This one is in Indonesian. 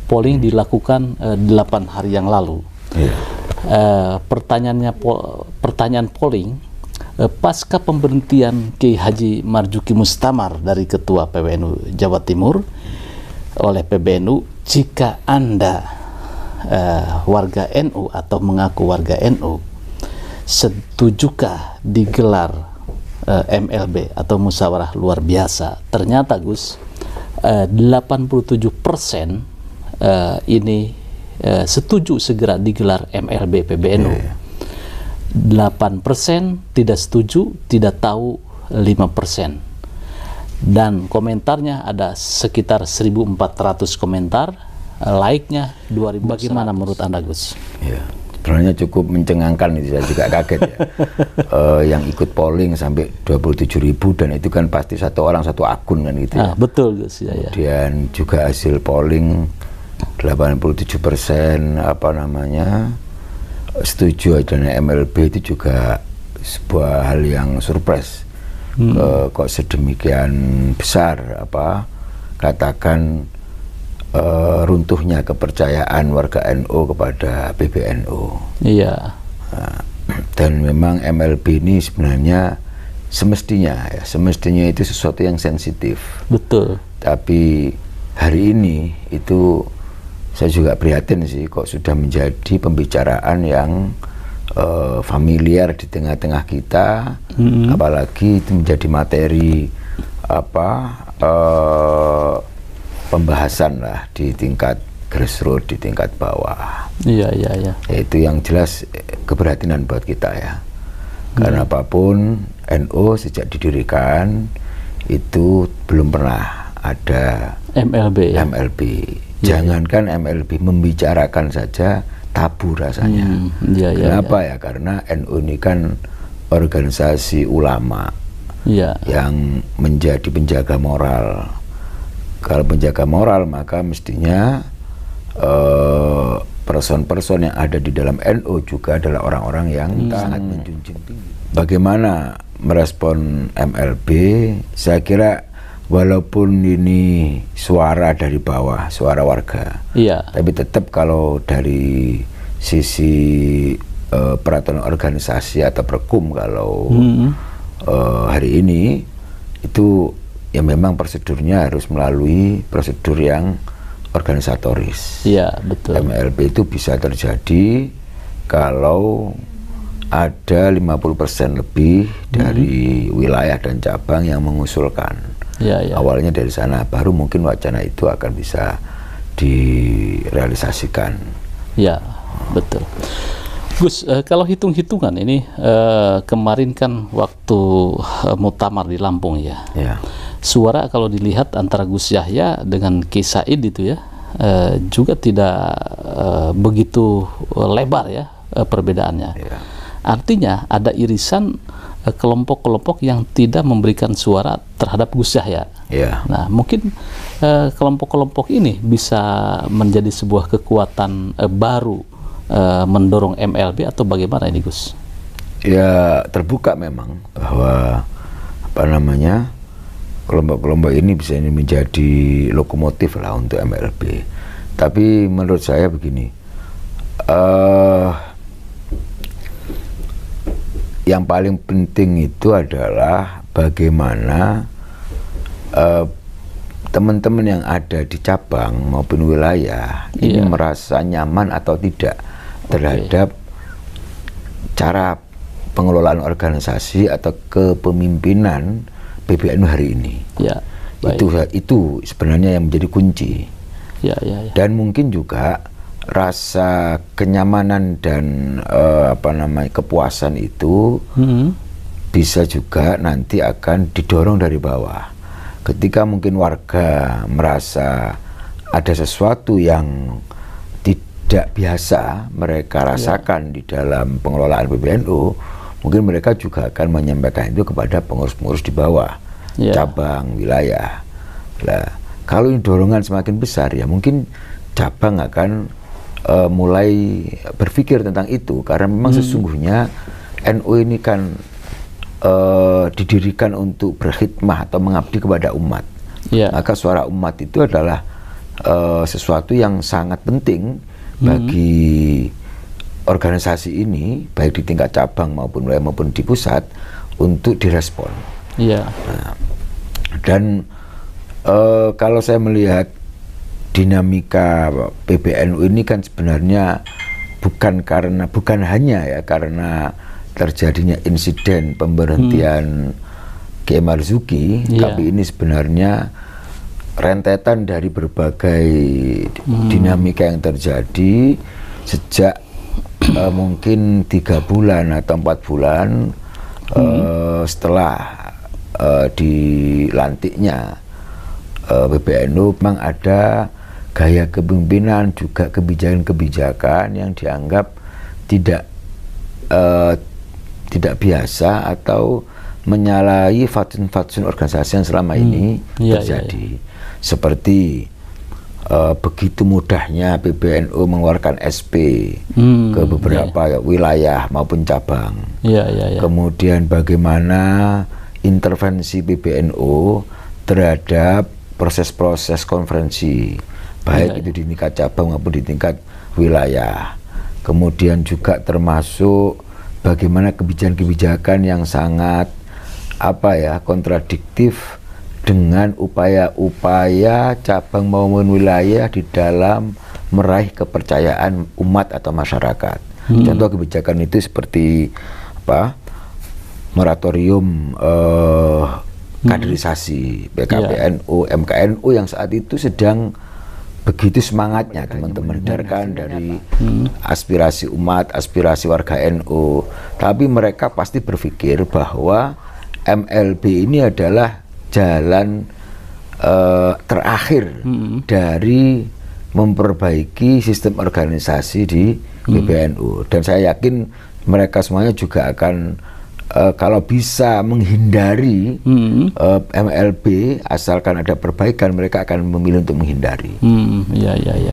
polling dilakukan 8 hari yang lalu. Pertanyaan polling, pasca pemberhentian Kiai Haji Marzuki Mustamar dari Ketua PWNU Jawa Timur oleh PBNU, jika Anda warga NU atau mengaku warga NU, setujukah digelar MLB atau musyawarah luar biasa? Ternyata Gus, 87% ini setuju segera digelar MLB PBNU. 8% tidak setuju, tidak tahu 5%. Dan komentarnya ada sekitar 1.400 komentar, like-nya 2.000. Bagaimana menurut Anda, Gus? Ya, sebenarnya cukup mencengangkan, itu saya juga kaget ya. Yang ikut polling sampai 27.000, dan itu kan pasti satu orang satu akun kan gitu ya. Betul Gus. Kemudian juga hasil polling 87% setuju adanya MLB, itu juga sebuah hal yang surprise. Kok sedemikian besar katakan runtuhnya kepercayaan warga NU kepada PBNU. Iya. Dan memang MLB ini sebenarnya semestinya itu sesuatu yang sensitif. Betul. Tapi hari ini itu saya juga prihatin sih, kok sudah menjadi pembicaraan yang familiar di tengah-tengah kita, apalagi itu menjadi materi pembahasan lah di tingkat grassroots, di tingkat bawah. Iya. Itu yang jelas keprihatinan buat kita ya. Karena apapun, NU sejak didirikan itu belum pernah ada MLB. MLB. Jangankan MLB, membicarakan saja tabu rasanya. Kenapa ya? Karena NU ini kan organisasi ulama yang menjadi penjaga moral. Kalau penjaga moral, maka mestinya person-person yang ada di dalam NU juga adalah orang-orang yang sangat menjunjung tinggi. Bagaimana merespon MLB? Saya kira walaupun ini suara dari bawah, suara warga, tapi tetap kalau dari sisi peraturan organisasi atau perkum, kalau hari ini itu ya memang prosedurnya harus melalui prosedur yang organisatoris. Iya, betul. MLB itu bisa terjadi kalau ada 50% lebih dari wilayah dan cabang yang mengusulkan. Awalnya dari sana, baru mungkin wacana itu akan bisa direalisasikan. Ya, betul. Gus, kalau hitung-hitungan ini kemarin kan waktu muktamar di Lampung ya. Suara kalau dilihat antara Gus Yahya dengan Kiai Said itu ya juga tidak begitu lebar ya perbedaannya. Artinya ada irisan kelompok-kelompok yang tidak memberikan suara terhadap Gus Yahya. Nah, mungkin kelompok-kelompok ini bisa menjadi sebuah kekuatan baru mendorong MLB, atau bagaimana ini, Gus? Ya, terbuka memang bahwa kelompok-kelompok ini bisa menjadi lokomotif lah untuk MLB. Tapi menurut saya begini, yang paling penting itu adalah bagaimana teman-teman yang ada di cabang maupun wilayah ini merasa nyaman atau tidak terhadap cara pengelolaan organisasi atau kepemimpinan PBNU hari ini. Itu sebenarnya yang menjadi kunci. Dan mungkin juga rasa kenyamanan dan kepuasan itu bisa juga nanti akan didorong dari bawah. Ketika mungkin warga merasa ada sesuatu yang tidak biasa mereka rasakan di dalam pengelolaan PBNU, mungkin mereka juga akan menyampaikan itu kepada pengurus-pengurus di bawah, cabang, wilayah. Nah, kalau ini dorongan semakin besar, ya mungkin cabang akan mulai berpikir tentang itu, karena memang sesungguhnya NU ini kan didirikan untuk berkhidmah atau mengabdi kepada umat. Maka suara umat itu adalah sesuatu yang sangat penting bagi organisasi ini, baik di tingkat cabang maupun wilayah maupun di pusat, untuk direspon. Nah, dan kalau saya melihat dinamika PBNU ini kan sebenarnya bukan hanya ya karena terjadinya insiden pemberhentian Kiai Marzuki, tapi ini sebenarnya rentetan dari berbagai dinamika yang terjadi sejak mungkin 3 bulan atau 4 bulan setelah dilantiknya PBNU. Memang ada gaya kepemimpinan, juga kebijakan-kebijakan yang dianggap tidak biasa atau menyalahi fatsun-fatsun organisasi yang selama ini terjadi. Seperti begitu mudahnya PBNU mengeluarkan SP ke beberapa wilayah maupun cabang. Kemudian bagaimana intervensi PBNU terhadap proses-proses konferensi, baik itu di tingkat cabang maupun di tingkat wilayah. Kemudian juga termasuk bagaimana kebijakan-kebijakan yang sangat kontradiktif dengan upaya-upaya cabang maupun wilayah di dalam meraih kepercayaan umat atau masyarakat. Contoh kebijakan itu seperti moratorium kaderisasi PKPNU, MKNU yang saat itu sedang begitu semangatnya teman-teman dengarkan dari aspirasi umat, aspirasi warga NU. Tapi mereka pasti berpikir bahwa MLB ini adalah jalan terakhir dari memperbaiki sistem organisasi di PBNU. Dan saya yakin mereka semuanya juga akan kalau bisa menghindari MLB, asalkan ada perbaikan, mereka akan memilih untuk menghindari.